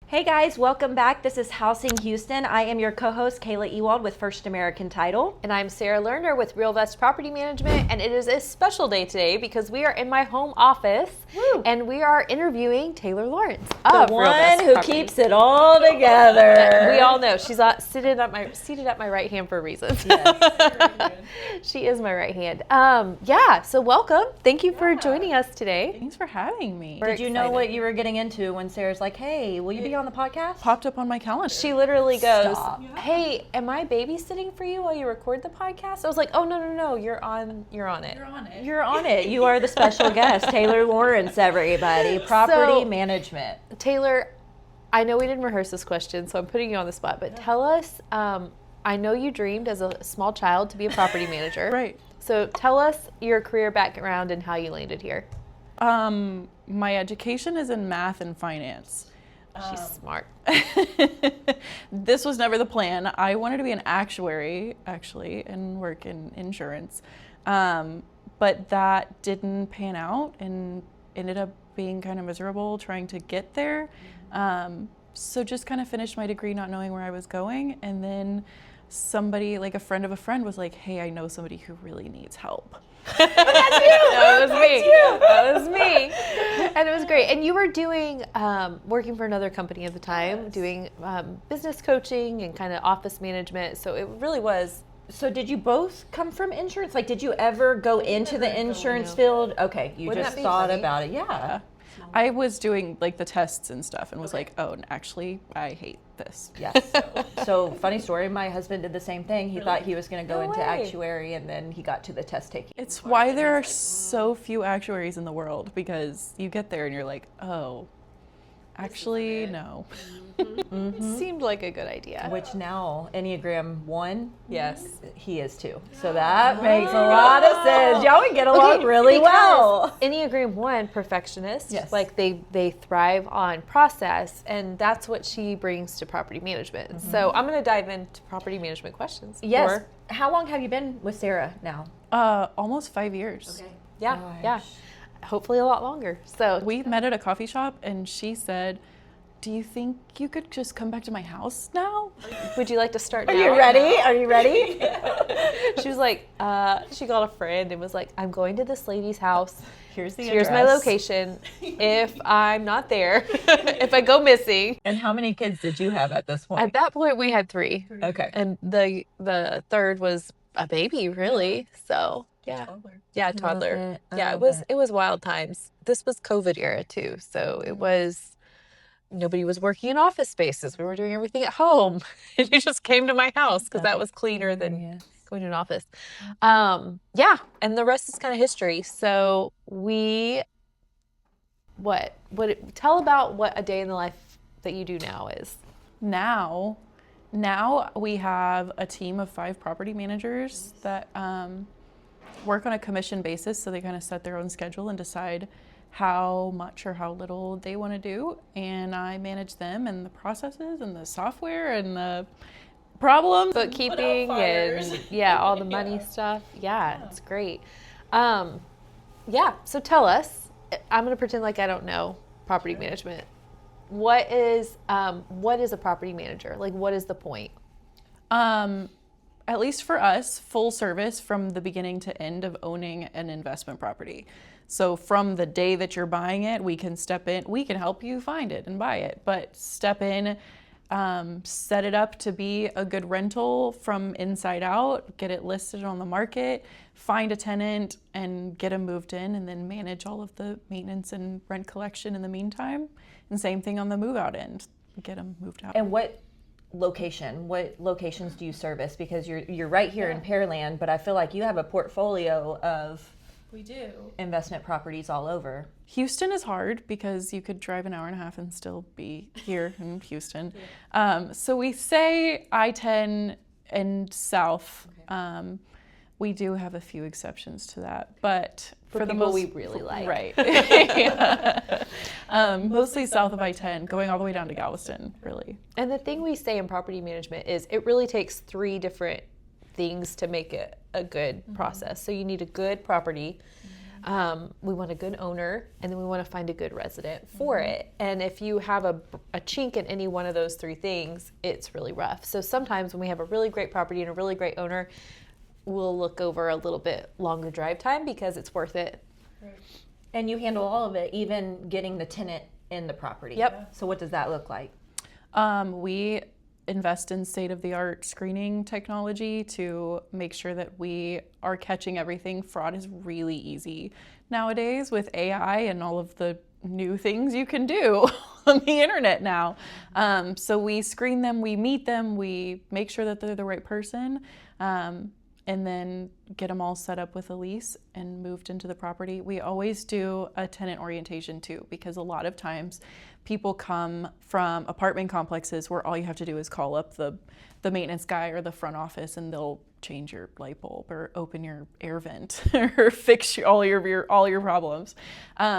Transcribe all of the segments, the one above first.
Hey guys, welcome back. This is Housing Houston. I am your co-host, Kayla Ewald with First American Title. And I'm Sarah Lernor with Realvest Property Management, and it is a special day today because we are in my home office. Woo. And we are interviewing Taylor Laurence, The one who keeps it all together. We all know she's seated at my right hand for a reason. Yes. She is my right hand. So welcome. Thank you for joining us today. Thanks for having me. Did you know what you were getting into when Sarah's like, hey, will you be on the podcast? Popped up on my calendar. She literally goes, Stop. "Hey, am I babysitting for you while you record the podcast?" I was like, "Oh no, you're on it. You're on it. You are the special guest, Taylor Laurence, everybody. Property management. Taylor, I know we didn't rehearse this question, so I'm putting you on the spot, but tell us, I know you dreamed as a small child to be a property manager. Right. So tell us your career background and how you landed here. My education is in math and finance. She's smart. This was never the plan. I wanted to be an actuary, actually, and work in insurance. But that didn't pan out and ended up being kind of miserable trying to get there. So just kind of finished my degree not knowing where I was going. And then somebody, like a friend of a friend, was like, hey, I know somebody who really needs help. That was me. And it was great. And you were doing, working for another company at the time, doing business coaching and kind of office management. So it really was. So did you both come from insurance? Like, did you ever go into the insurance field? Okay, you Wouldn't just that be thought funny? about it. Yeah. I was doing like the tests and stuff and was like, oh, actually, I hate this. Yes. So funny story, my husband did the same thing. He thought he was going to go No into way. actuary, and then he got to the test taking. It's why there are so few actuaries in the world, because you get there and you're like, oh, actually, no. Seemed like a good idea. Which now, Enneagram 1, Yes. he is too. So that makes a lot of sense. Y'all would get along really well. Enneagram 1, perfectionist. Yes. Like they thrive on process, and that's what she brings to property management. So I'm going to dive into property management questions. Yes. Or- How long have you been with Sarah now? Almost 5 years. yeah. Gosh. Hopefully a lot longer. So We met at a coffee shop and she said, do you think you could just come back to my house now? would you like to start Are now? you ready? Are you ready? She was like, she got a friend and was like, I'm going to this lady's house. Here's the Here's my address. location. If I'm not there, if I go missing. And how many kids did you have at this point? At that point, we had 3. Okay. And the third was a baby, really. So yeah, toddler. It was wild times. This was COVID era too, so it was. Nobody was working in office spaces. We were doing everything at home. And you just came to my house because that was cleaner than going to an office. And the rest is kind of history. So tell about what a day in the life that you do now is. Now we have a team of 5 property managers that work on a commission basis. So they kind of set their own schedule and decide how much or how little they want to do, and I manage them and the processes and the software and the problems, Bookkeeping and all the money stuff. Yeah, it's great. So tell us, I'm going to pretend like I don't know property management. What is a property manager? Like, what is the point? At least for us, full service from the beginning to end of owning an investment property. So from the day that you're buying it, we can step in, we can help you find it and buy it, but step in, set it up to be a good rental from inside out, get it listed on the market, find a tenant and get them moved in, and then manage all of the maintenance and rent collection in the meantime. And same thing on the move out end, get them moved out. And what locations do you service? Because you're right here in Pearland, but I feel like you have a portfolio of investment properties all over. Houston is hard because you could drive an hour and a half and still be here in Houston. So we say I-10 and south. We do have a few exceptions to that, but For the people we really like. Right. Mostly south of I-10, going all the way down to Galveston, really. And the thing we say in property management is it really takes 3 different things to make it a good process. So you need a good property, We want a good owner, and then we want to find a good resident for it. And if you have a chink in any one of those three things, it's really rough. So sometimes when we have a really great property and a really great owner, we'll look over a little bit longer drive time because it's worth it. Right. And you handle all of it, even getting the tenant in the property. Yep. So what does that look like? We invest in state-of-the-art screening technology to make sure that we are catching everything. Fraud is really easy nowadays with AI and all of the new things you can do on the internet now. So we screen them, we meet them, we make sure that they're the right person, and then get them all set up with a lease and moved into the property. We always do a tenant orientation too, because a lot of times people come from apartment complexes where all you have to do is call up the maintenance guy or the front office and they'll change your light bulb or open your air vent or fix all your problems.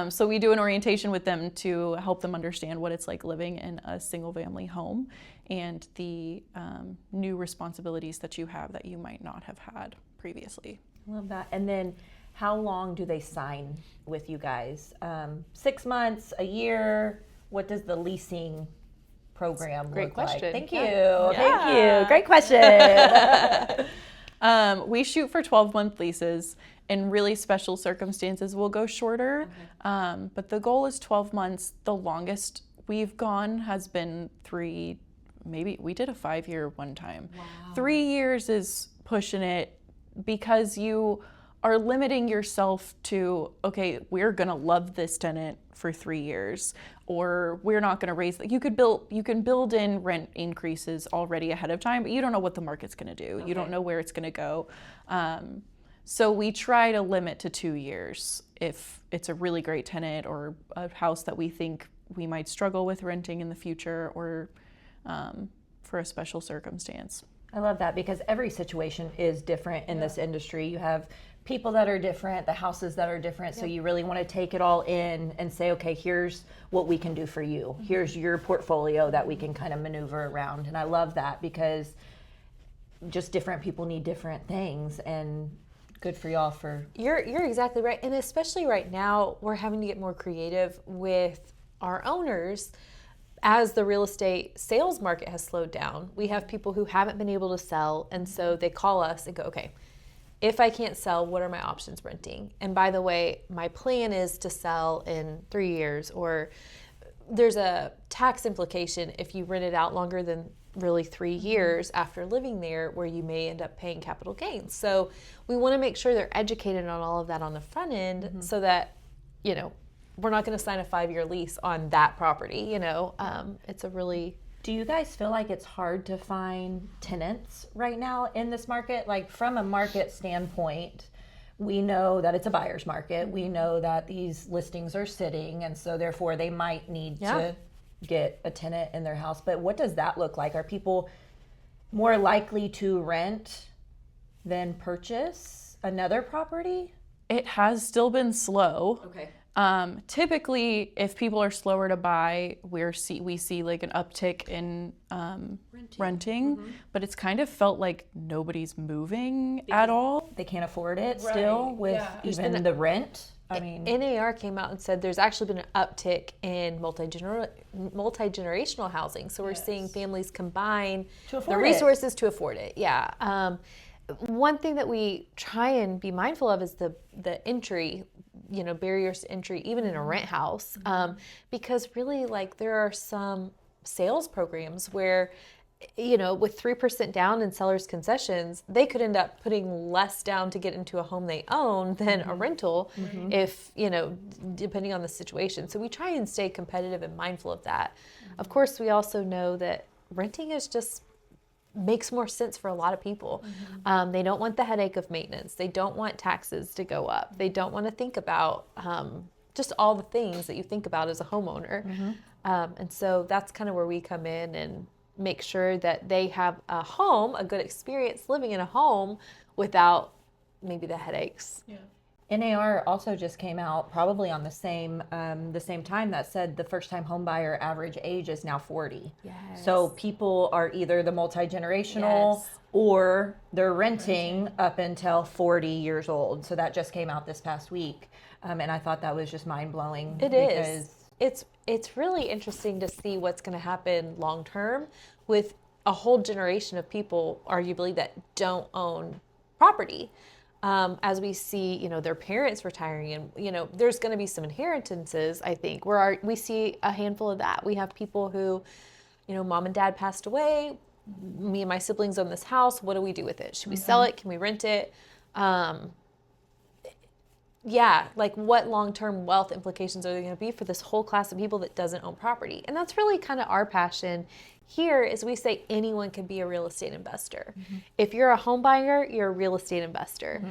So we do an orientation with them to help them understand what it's like living in a single family home and the new responsibilities that you have that you might not have had previously. I love that. And then how long do they sign with you guys? 6 months, a year? What does the leasing program look like? Thank you. Yeah. Thank you. Great question. We shoot for 12-month leases. In really special circumstances, we'll go shorter. But the goal is 12 months. The longest we've gone has been 3, maybe we did a 5-year one time. Wow. 3 years is pushing it because you are limiting yourself to, okay, we're gonna love this tenant for 3 years, or we're not gonna raise. You can build in rent increases already ahead of time, but you don't know what the market's gonna do. Okay. You don't know where it's gonna go. So we try to limit to 2 years if it's a really great tenant or a house that we think we might struggle with renting in the future, or for a special circumstance. I love that because every situation is different in this industry. You have people that are different, the houses that are different, so you really want to take it all in and say, okay, here's what we can do for you. Here's your portfolio that we can kind of maneuver around. And I love that because just different people need different things, and good for y'all for... You're exactly right. And especially right now, we're having to get more creative with our owners. As the real estate sales market has slowed down, we have people who haven't been able to sell, and so they call us and go, okay, if I can't sell, what are my options renting? And by the way, my plan is to sell in 3 years, or there's a tax implication if you rent it out longer than really 3 years after living there, where you may end up paying capital gains. So we want to make sure they're educated on all of that on the front end, so that, you know, we're not going to sign a 5-year lease on that property. You know, it's a really... Do you guys feel like it's hard to find tenants right now in this market? Like, from a market standpoint, we know that it's a buyer's market. We know that these listings are sitting, and so therefore they might need to get a tenant in their house. But what does that look like? Are people more likely to rent than purchase another property? It has still been slow. Okay. Typically, if people are slower to buy, we see like an uptick in renting, but it's kind of felt like nobody's moving at all. They can't afford it still with even the rent. I mean, NAR came out and said there's actually been an uptick in multi-generational housing. So we're seeing families combine the resources to afford it. Yeah. One thing that we try and be mindful of is the entry, you know, barriers to entry, even in a rent house, because really, like, there are some sales programs where, you know, with 3% down and seller's concessions, they could end up putting less down to get into a home they own than a rental, if, you know, depending on the situation. So we try and stay competitive and mindful of that. Of course, we also know that renting is just makes more sense for a lot of people. They don't want the headache of maintenance. They don't want taxes to go up. They don't want to think about just all the things that you think about as a homeowner. And so that's kind of where we come in and make sure that they have a home, a good experience living in a home without maybe the headaches. NAR also just came out probably on the same time that said the first time home buyer average age is now 40. Yes. So people are either the multi-generational Yes. or they're renting up until 40 years old. So that just came out this past week. And I thought that was just mind blowing. It is. It's really interesting to see what's going to happen long term with a whole generation of people, arguably, that don't own property. As we see, their parents retiring, and there's going to be some inheritances. I think we see a handful of that. We have people who, mom and dad passed away. Me and my siblings own this house. What do we do with it? Should we sell it? Can we rent it? Yeah, like what long-term wealth implications are there going to be for this whole class of people that doesn't own property? And that's really kind of our passion here, is we say anyone can be a real estate investor. If you're a home buyer, you're a real estate investor.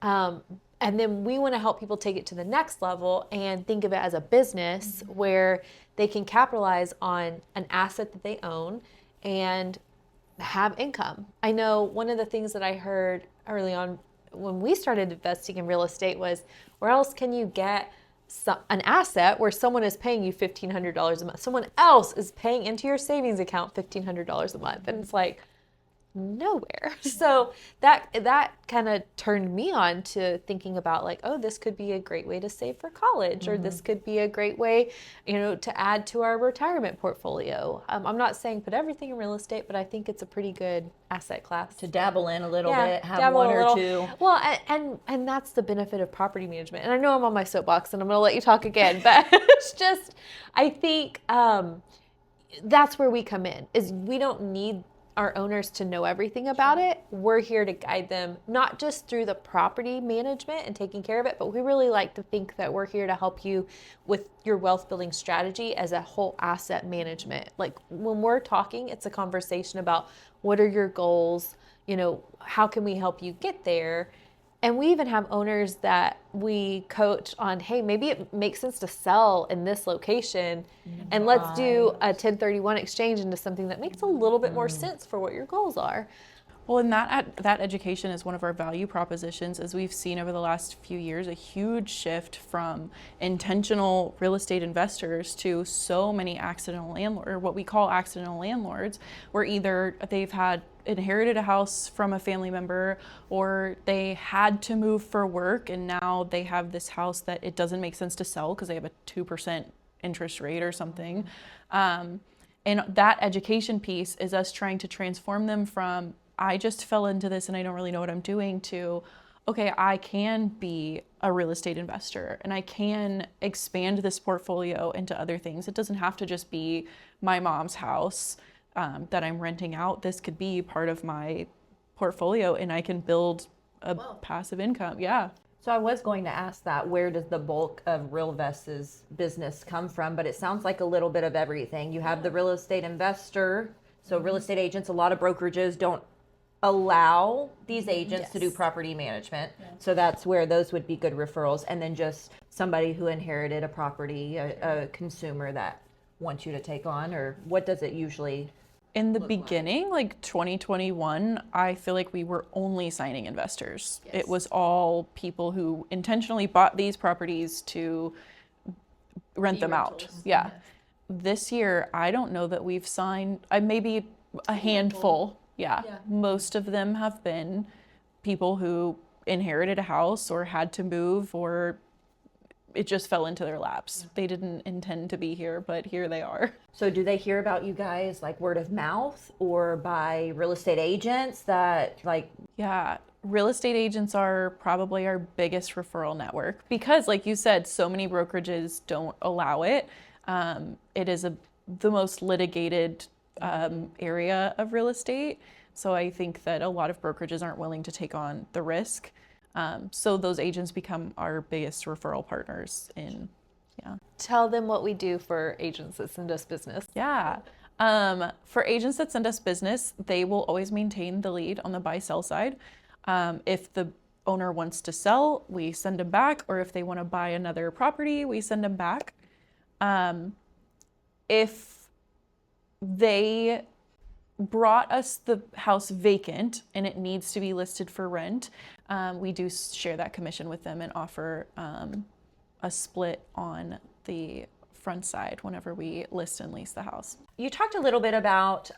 And then we want to help people take it to the next level and think of it as a business where they can capitalize on an asset that they own and have income. I know one of the things that I heard early on when we started investing in real estate was, where else can you get an asset where someone is paying you $1,500 a month? Someone else is paying into your savings account $1,500 a month. And it's like, nowhere. So that kind of turned me on to thinking about like, oh, this could be a great way to save for college, or this could be a great way, to add to our retirement portfolio. I'm not saying put everything in real estate, but I think it's a pretty good asset class to dabble in a little bit, have one or two. Well, and that's the benefit of property management. And I know I'm on my soapbox and I'm going to let you talk again, but it's just, I think that's where we come in, is we don't need our owners to know everything about it. We're here to guide them, not just through the property management and taking care of it, but we really like to think that we're here to help you with your wealth building strategy as a whole asset management. Like when we're talking, it's a conversation about what are your goals, how can we help you get there? And we even have owners that we coach on, hey, maybe it makes sense to sell in this location, and let's do a 1031 exchange into something that makes a little bit more sense for what your goals are. Well, and that education is one of our value propositions, as we've seen over the last few years, a huge shift from intentional real estate investors to so many accidental landlords, or what we call accidental landlords, where either they've inherited a house from a family member, or they had to move for work and now they have this house that it doesn't make sense to sell because they have a 2% interest rate or something. And that education piece is us trying to transform them from, I just fell into this and I don't really know what I'm doing, to, okay, I can be a real estate investor and I can expand this portfolio into other things. It doesn't have to just be my mom's house that I'm renting out. This could be part of my portfolio and I can build a passive income. Yeah. So I was going to ask that, where does the bulk of Realvest's business come from? But it sounds like a little bit of everything. You have the real estate investor. So real estate agents, a lot of brokerages don't allow these agents to do property management. So that's where those would be good referrals. And then just somebody who inherited a property, a consumer that wants you to take on, or what does it usually in the beginning, like 2021, I feel like we were only signing investors. It was all people who intentionally bought these properties to rent them out. Yeah. This year, I don't know that we've signed, maybe a handful. Yeah. Most of them have been people who inherited a house or had to move, or it just fell into their laps. They didn't intend to be here, but here they are. So do they hear about you guys like word of mouth or by real estate agents that like? Yeah, real estate agents are probably our biggest referral network because, like you said, so many brokerages don't allow it. It is the most litigated area of real estate. So I think that a lot of brokerages aren't willing to take on the risk. So those agents become our biggest referral partners Tell them what we do for agents that send us business. Yeah. For agents that send us business, they will always maintain the lead on the buy-sell side. If the owner wants to sell, we send them back, or if they want to buy another property, we send them back. If they brought us the house vacant and it needs to be listed for rent, we do share that commission with them and offer a split on the front side whenever we list and lease the house. You talked a little bit about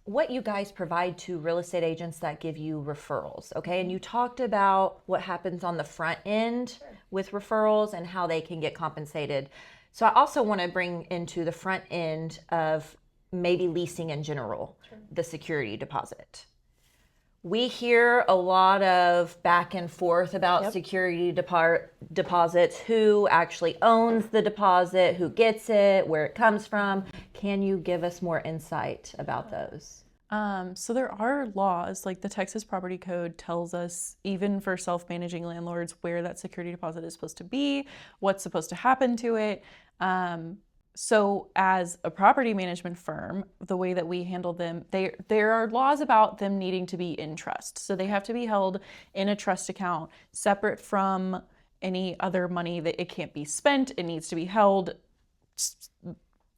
what you guys provide to real estate agents that give you referrals, okay? And you talked about what happens on the front end with referrals and how they can get compensated. So I also want to bring into the front end of maybe leasing in general, the security deposit. We hear a lot of back and forth about security deposits, who actually owns the deposit, who gets it, where it comes from. Can you give us more insight about those? So there are laws, like the Texas Property Code tells us, even for self-managing landlords, where that security deposit is supposed to be, what's supposed to happen to it. So as a property management firm, the way that we handle them, there are laws about them needing to be in trust. So they have to be held in a trust account, separate from any other money that it can't be spent. It needs to be held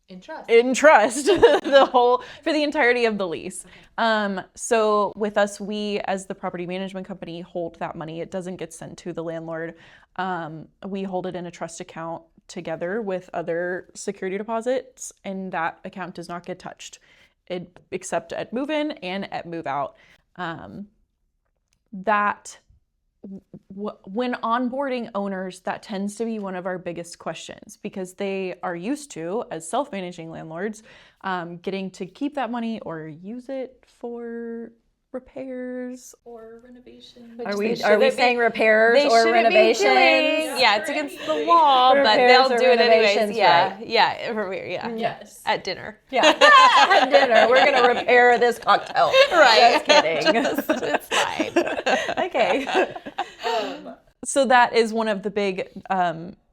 in trust for the entirety of the lease. So with us, we as the property management company hold that money. It doesn't get sent to the landlord. We hold it in a trust account together with other security deposits, and that account does not get touched, except at move-in and at move-out. When onboarding owners, that tends to be one of our biggest questions, because they are used to, as self-managing landlords, getting to keep that money or use it for repairs or renovations. Are we saying repairs or renovations? Yeah, it's against the law, but they'll do it anyways. Yeah, right. yeah. Yes. At dinner. Yeah, at dinner. We're going to repair this cocktail. Right. Just kidding. It's fine. Okay. So that is one of the big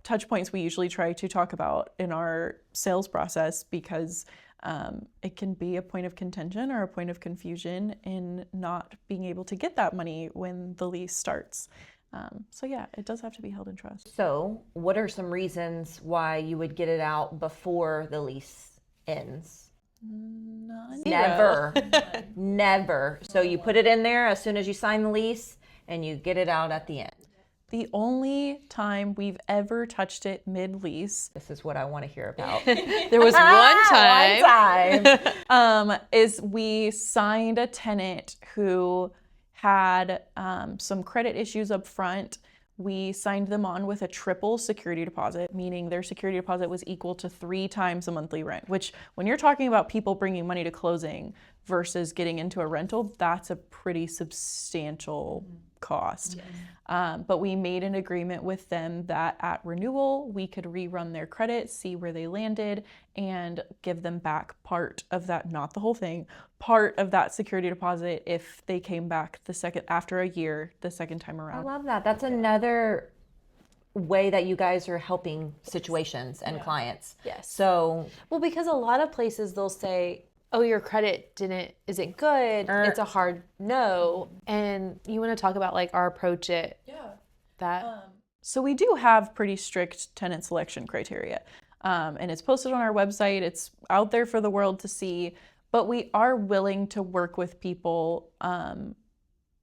touch points we usually try to talk about in our sales process, because it can be a point of contention or a point of confusion in not being able to get that money when the lease starts. So yeah, it does have to be held in trust. So what are some reasons why you would get it out before the lease ends? None. Never. Never. So you put it in there as soon as you sign the lease and you get it out at the end. The only time we've ever touched it mid-lease, This is what I want to hear about. There was one time. is we signed a tenant who had some credit issues up front. We signed them on with a triple security deposit, meaning their security deposit was equal to 3 times the monthly rent, which when you're talking about people bringing money to closing versus getting into a rental, that's a pretty substantial cost. Yes. But we made an agreement with them that at renewal, we could rerun their credit, see where they landed, and give them back part of that, not the whole thing, part of that security deposit if they came back after a year, the second time I around. love that. That's another way that you guys are helping situations and clients. Yes. So, Well, because a lot of places they'll say, oh, your credit isn't good. It's a hard no. And you want to talk about like our approach at that. So we do have pretty strict tenant selection criteria. And it's posted on our website. It's out there for the world to see. But we are willing to work with people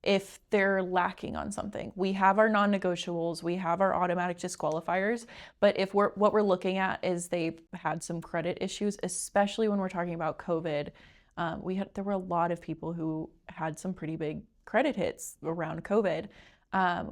if they're lacking on something. We have our non-negotiables, we have our automatic disqualifiers, but if what we're looking at is they've had some credit issues, especially when we're talking about COVID, there were a lot of people who had some pretty big credit hits around COVID.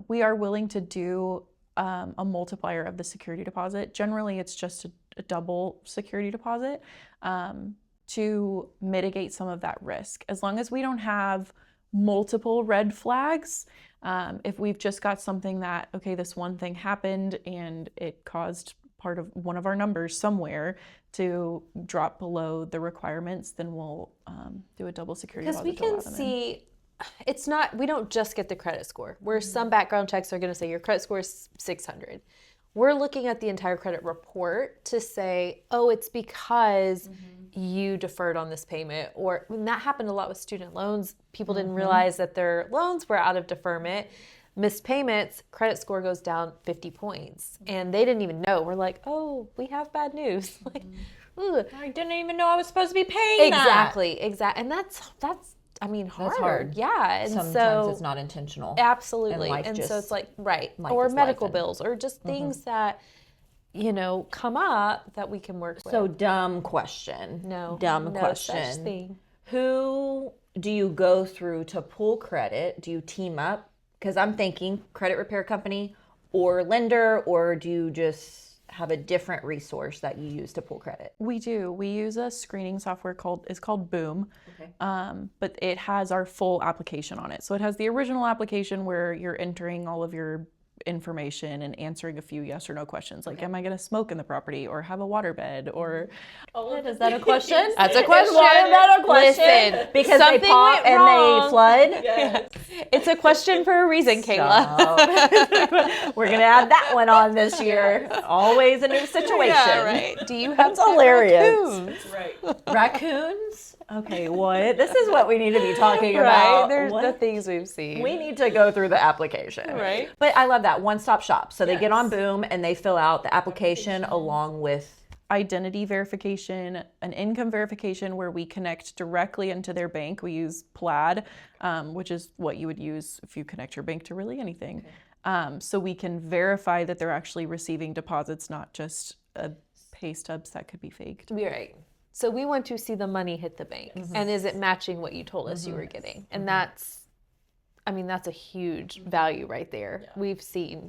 We are willing to do a multiplier of the security deposit. Generally, it's just a double security deposit to mitigate some of that risk. As long as we don't have multiple red flags. If we've just got something that, okay, this one thing happened and it caused part of one of our numbers somewhere to drop below the requirements, then we'll do a double security Because deposit. we can see, we don't just get the credit score, where some background checks are going to say your credit score is 600. We're looking at the entire credit report to say, oh, it's because you deferred on this payment. Or when that happened a lot with student loans, people didn't realize that their loans were out of deferment. Missed payments, credit score goes down 50 points. And they didn't even know. We're like, oh, we have bad news. Like, I didn't even know I was supposed to be paying Exactly. And that's hard. hard. Yeah. And Sometimes so it's not intentional. absolutely. life And so just- it's like, right. life Or is medical lifing. bills or just things that, come up that we can work with. So dumb question. no question. such thing. Who do you go through to pull credit? Do you team up? Because I'm thinking credit repair company or lender, or do you just have a different resource that you use to pull credit? We do. We use a screening software called Boom, Okay. but it has our full application on it. So it has the original application where you're entering all of your information and answering a few yes or no questions, like am I going to smoke in the property or have a waterbed or Is that a question? That's a question. Waterbed a question? Listen, Because something they pop went and wrong. they flood? Yes. It's a question for a reason, Kayla. So, we're going to add that one on this year. Always a new situation. Yeah, right. Do you have That's hilarious. raccoons? Right. Raccoons? Okay, what? This is what we need to be talking Right. about. There's What? the things we've seen. We need to go through the application. Right. But I love that one-stop shop. So they get on Boom and they fill out the application along with identity verification, an income verification where we connect directly into their bank. We use Plaid, which is what you would use if you connect your bank to really anything. So we can verify that they're actually receiving deposits, not just pay stubs that could be faked. Be right. So we want to see the money hit the bank. And is it matching what you told us you were getting? And that's a huge value right there. Yeah. We've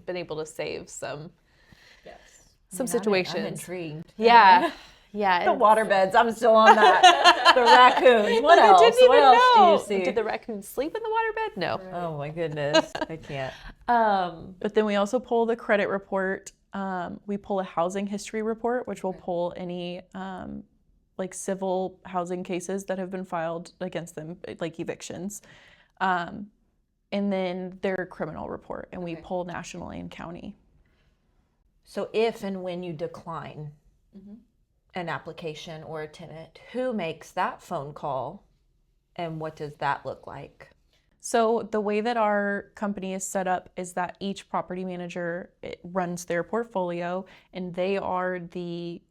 been able to save some Yes. situations. I'm intrigued. Yeah. Yeah. The waterbeds, I'm still on that. The raccoons. What I else? didn't even What else know. do you see? Did the raccoon sleep in the waterbed? No. Oh my goodness, I can't. But then we also pull the credit report. We pull a housing history report, which will pull any like civil housing cases that have been filed against them, like evictions. And then their criminal report, and we pull nationally and county. So if and when you decline an application or a tenant, who makes that phone call and what does that look like? So the way that our company is set up is that each property manager runs their portfolio, and they are the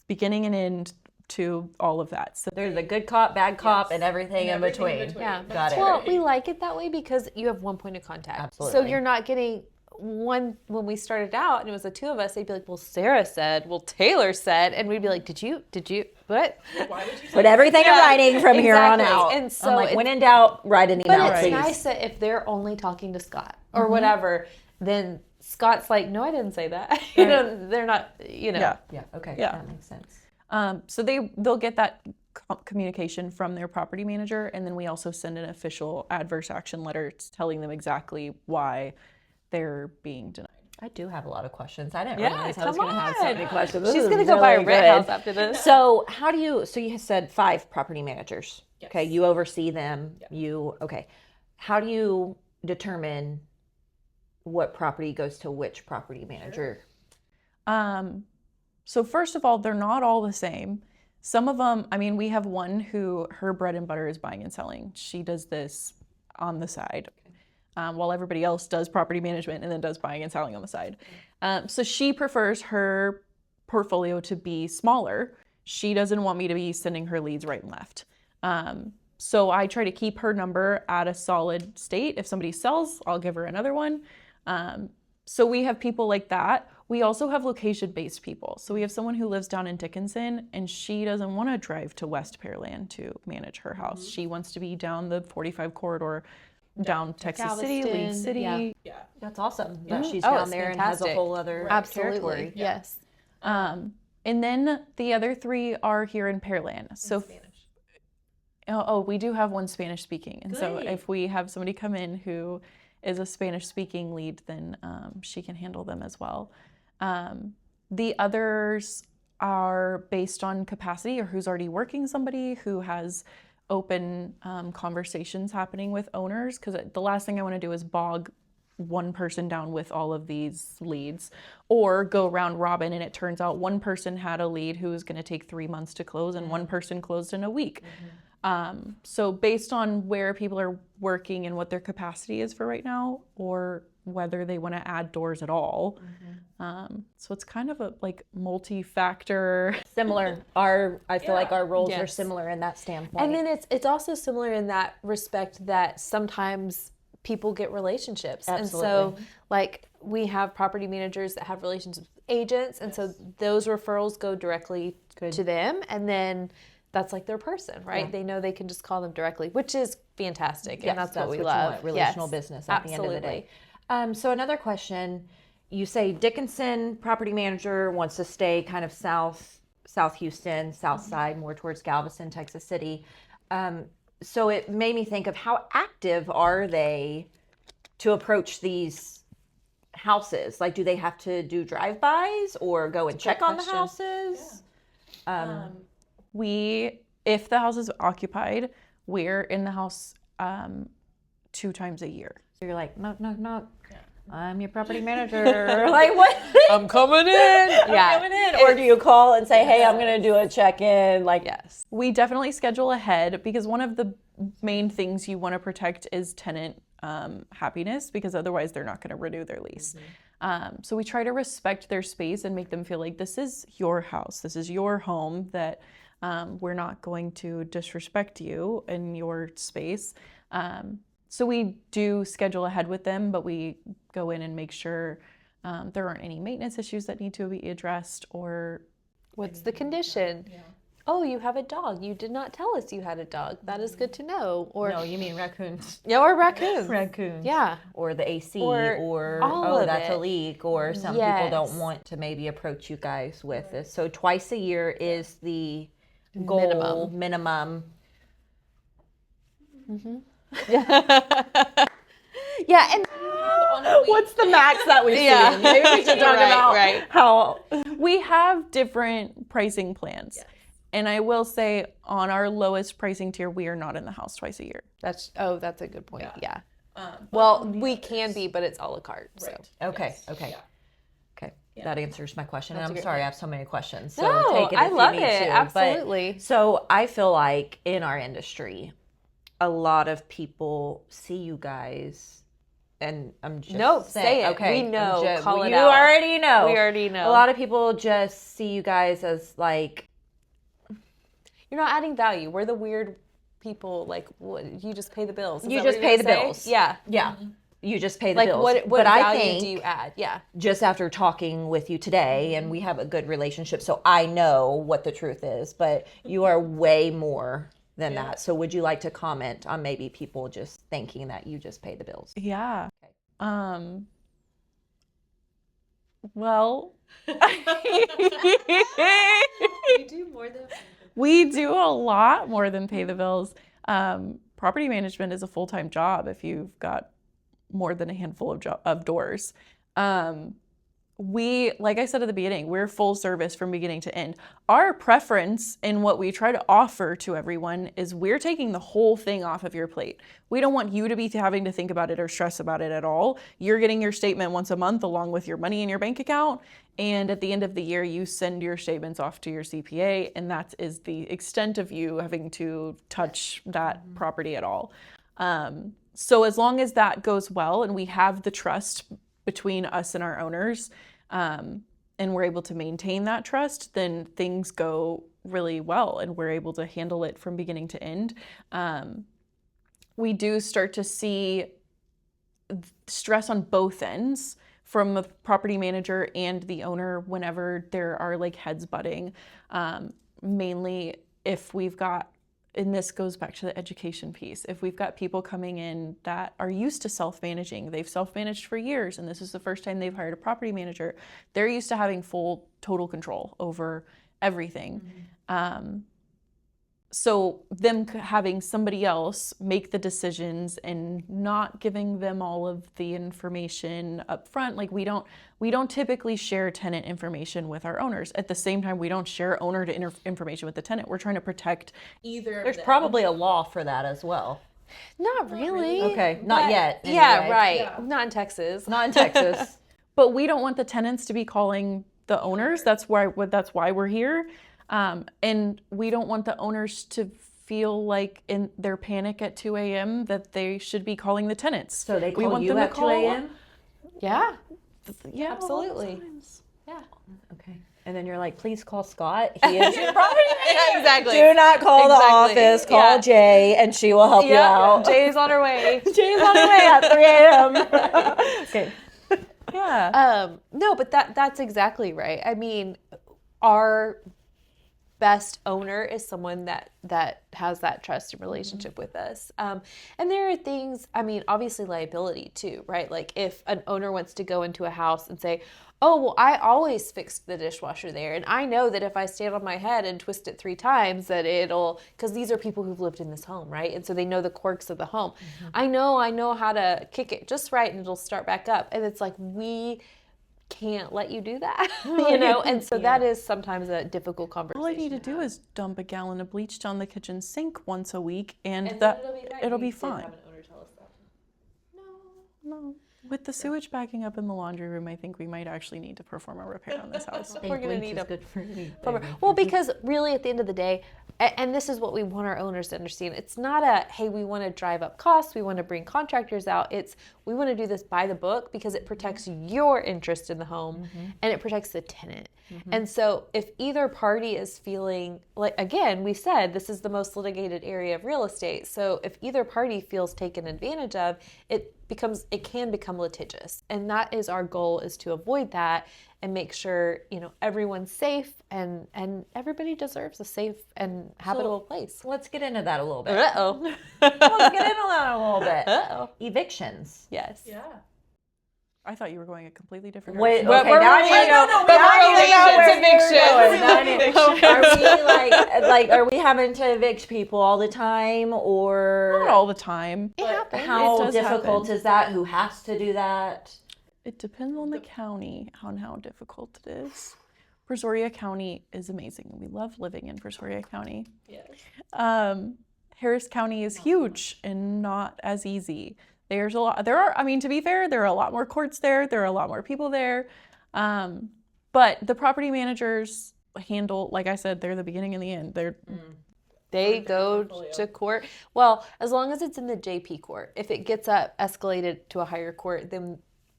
beginning and end to all of that. So There's a good cop, bad cop, and everything, And everything in in between. Yeah. Got it. Well, we like it that way because you have one point of contact. So Absolutely. you're not getting one. When we started out and it was the two of us, they'd be like, well, Sarah said, well, Taylor said, and we'd be like, did you, what? Why would you say Put everything in writing from here on exactly. out. And so I'm like, it's- when in doubt, write an email, But it's please. nice that if they're only talking to Scott or whatever, then Scott's like, no, I didn't say that. They're not, yeah. Yeah, okay, Yeah. that makes sense. So they'll get that communication from their property manager, and then we also send an official adverse action letter telling them exactly why they're being denied. I do have a lot of questions. I didn't Yeah, realize I was come going to have so many on. questions. This She's is going to go buy a really rent good. house after this. So you said 5 property managers. Yes. Okay, you oversee them. Yep. Okay. How do you determine what property goes to which property manager? So first of all, they're not all the same. Some of them, we have one who her bread and butter is buying and selling. She does this on the side, while everybody else does property management and then does buying and selling on the side. So she prefers her portfolio to be smaller. She doesn't want me to be sending her leads right and left. So I try to keep her number at a solid state. If somebody sells, I'll give her another one. So we have people like that. We also have location-based people. So we have someone who lives down in Dickinson, and she doesn't want to drive to West Pearland to manage her house. She wants to be down the 45 corridor, down Texas City, Leeds Galveston, City. yeah. Yeah. That's awesome that she's Oh, down it's there and has a fantastic. whole other Absolutely. territory. Yes. And then the other 3 are here in Pearland. So Spanish. we do have one Spanish speaking. And so Great. if we have somebody come in who is a Spanish speaking lead, then she can handle them as well. The others are based on capacity or who's already working somebody, who has open conversations happening with owners, because the last thing I want to do is bog one person down with all of these leads, or go round robin and it turns out one person had a lead who was going to take 3 months to close and one person closed in a week. So based on where people are working and what their capacity is for right now, or whether they want to add doors at all, So it's kind of a like multi-factor. Similar. I feel like our roles are similar in that standpoint. And then it's also similar in that respect that sometimes people get relationships. Absolutely. And so like we have property managers that have relationships with agents, and so those referrals go directly to them, and then that's like their person, right? They know they can just call them directly, which is fantastic. Yes, and that's what we you love. want, relational business at the end of the day. So another question, you say Dickinson property manager wants to stay kind of South Houston, South side, more towards Galveston, Texas City. So it made me think of how active are they to approach these houses? Like, do they have to do drive-bys or go and check on the houses? If the house is occupied, we're in the house 2 times a year. So you're like, knock, knock, knock. I'm your property manager. Like, what? I'm coming in. I'm coming in. Or do you call and say, hey, I'm going to do a check-in? Like, yes. We definitely schedule ahead because one of the main things you want to protect is tenant happiness, because otherwise they're not going to renew their lease. So we try to respect their space and make them feel like this is your house. This is your home, that we're not going to disrespect you in your space. So we do schedule ahead with them, but we go in and make sure there aren't any maintenance issues that need to be addressed, or What's the condition? Oh, you have a dog. You did not tell us you had a dog. That is good to know. Or no, you mean raccoons. yeah, or raccoons. Raccoons. Yeah. Or the AC, Or or all of that's it. a leak, or some people don't want to maybe approach you guys with this. So twice a year is the goal, minimum. Yeah, and What's the max that we've seen? Maybe we should talk about how we have different pricing plans. And I will say, on our lowest pricing tier, we are not in the house twice a year. that's a good point. Yeah. Well, we can be, but it's a la carte. So. Okay. That answers my question. And I'm sorry, I have so many questions. So No, take it if I love you need it. to. Absolutely. But, so I feel like in our industry, a lot of people see you guys, and I'm just saying, say it. Okay, We know. Call it you out. already know. We already know. A lot of people just see you guys as like, You're not adding value. We're the weird people. Like, what, you just pay the bills. Is you that what just you're pay the gonna say? bills. Yeah. Yeah. You just pay the Like, bills. what but value I think do you add? Yeah. just after talking with you today, and we have a good relationship, so I know what the truth is, but you are way more than that. So would you like to comment on maybe people just thinking that you just pay the bills? Yeah. Well, we do a lot more than pay the bills. Property management is a full-time job if you've got more than a handful of doors. Like I said at the beginning, we're full service from beginning to end. Our preference in what we try to offer to everyone is we're taking the whole thing off of your plate. We don't want you to be having to think about it or stress about it at all. You're getting your statement once a month along with your money in your bank account. And at the end of the year, you send your statements off to your CPA, and that is the extent of you having to touch that property at all. So as long as that goes well and we have the trust between us and our owners, and we're able to maintain that trust, then things go really well and we're able to handle it from beginning to end. We do start to see stress on both ends from the property manager and the owner whenever there are like heads butting. Mainly if we've got, and this goes back to the education piece, if we've got people coming in that are used to self-managing, they've self-managed for years, and this is the first time they've hired a property manager, they're used to having full, total control over everything. So them having somebody else make the decisions and not giving them all of the information up front, like we don't typically share tenant information with our owners. At the same time, we don't share owner information with the tenant. We're trying to protect either. There's probably a law for that as well. Not really. Okay, not yet. Yeah, anyway. right. Yeah. Not in Texas. Not in Texas. But we don't want the tenants to be calling the owners. That's why we're here. And we don't want the owners to feel like in their panic at 2 a.m. that they should be calling the tenants. So they we call want you them at 2 a.m.? Yeah. Yeah, Absolutely. Yeah. Okay. And then you're like, please call Scott. He is your property manager. Exactly. Do not call the Exactly. office. Call Yeah. Jay, and she will help you out. Jay's on her way. Jay's on her way at 3 a.m. Okay. Yeah. No, but that's exactly right. I mean, our best owner is someone that has that trust and relationship with us. And there are things, I mean, obviously liability too, right? Like if an owner wants to go into a house and say, oh, well, I always fixed the dishwasher there. And I know that if I stand on my head and twist it 3 times that it'll, because these are people who've lived in this home, right? And so they know the quirks of the home. I know how to kick it just right and it'll start back up. And it's like, we can't let you do that, and so that is sometimes a difficult conversation. All I need to do is dump a gallon of bleach down the kitchen sink once a week, and then that it'll be fine. No. With the sewage backing up in the laundry room, I think we might actually need to perform a repair on this house. We're gonna need a good for me. well, because really at the end of the day, and this is what we want our owners to understand, it's not a, hey, we want to drive up costs, we want to bring contractors out. It's, we want to do this by the book because it protects your interest in the home and it protects the tenant. And so if either party is feeling like, again, we said this is the most litigated area of real estate. So if either party feels taken advantage of, it can become litigious. And that is our goal, is to avoid that and make sure, everyone's safe and everybody deserves a safe and habitable place. Let's get into that a little bit. Uh-oh. Let's get into that a little bit. Uh-oh. Evictions. Yes. Yeah. I thought you were going a completely different Wait, direction. okay, now you know. But Now we're you know where evictions. you're going. Are we are we having to evict people all the time, or Not all the time. It happens. how It does difficult happen. is that? Who has to do that? It depends on the county on how difficult it is. Brazoria County is amazing. We love living in Brazoria County. Yes. Harris County is huge and not as easy. To be fair, there are a lot more courts there. There are a lot more people there. But the property managers handle, like I said, they're the beginning and the end. They go to court. Well, as long as it's in the JP court. If it gets escalated to a higher court, then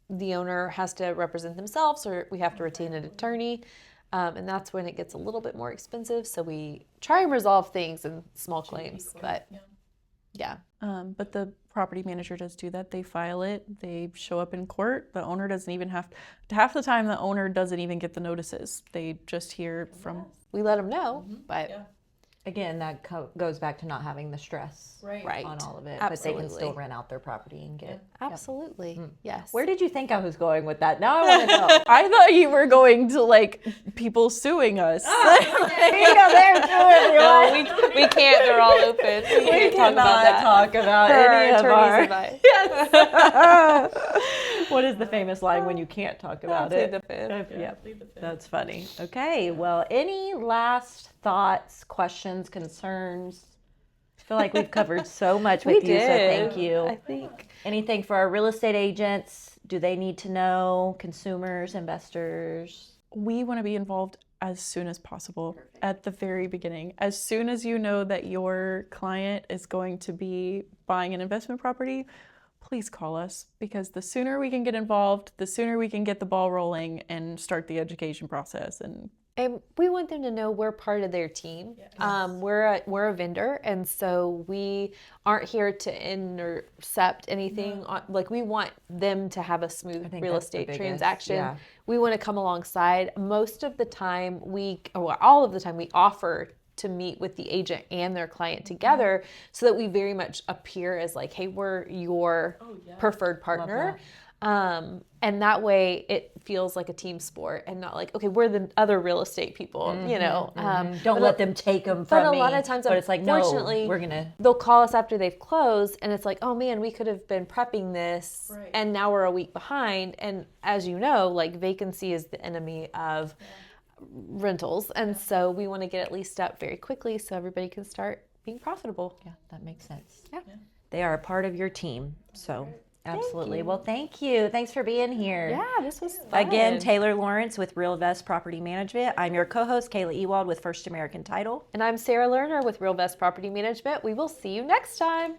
the owner has to represent themselves, or we have to retain an attorney. And that's when it gets a little bit more expensive. So we try and resolve things in small claims. But yeah. But the property manager does do that. They file it. They show up in court. The owner doesn't even half the time the owner doesn't even get the notices. They just hear from. We let them know, but Again, that goes back to not having the stress right. on all of it, Absolutely. but they can still rent out their property and get. Absolutely. Yes. Where did you think I was going with that? Now I want to know. I thought you were going to people suing us. There too, everyone. we can't. They're all open. We can't talk about that. Talk about Per any of attorney's our. advice. What is the famous line when you can't talk about Plead it? the fifth. Yeah, that's funny. Okay, well, any last thoughts, questions, concerns? I feel like we've covered so much with you, so thank you. I think. Anything for our real estate agents? Do they need to know? Consumers, investors? We want to be involved as soon as possible. At the very beginning. As soon as you know that your client is going to be buying an investment property, please call us, because the sooner we can get involved, the sooner we can get the ball rolling and start the education process. And we want them to know we're part of their team. Yes. We're a vendor, and so we aren't here to intercept anything. We want them to have a smooth real estate transaction. Yeah. We want to come alongside. Most of the time, all of the time, we offer to meet with the agent and their client together, so that we very much appear as hey, we're your preferred partner. And that way it feels like a team sport and not okay, we're the other real estate people, Don't let them take them from me. But a lot of times, but it's unfortunately, no, they'll call us after they've closed, and it's oh man, we could have been prepping this, and now we're a week behind. And as you know, vacancy is the enemy of rentals, and so we want to get it leased up very quickly so everybody can start being profitable. Yeah, that makes sense. Yeah. They are a part of your team, so absolutely. Well, thank you. Thanks for being here. Yeah, this was fun. Again, Taylor Laurence with Realvest Property Management. I'm your co-host, Kayla Ewald with First American Title. And I'm Sarah Lernor with Realvest Property Management. We will see you next time.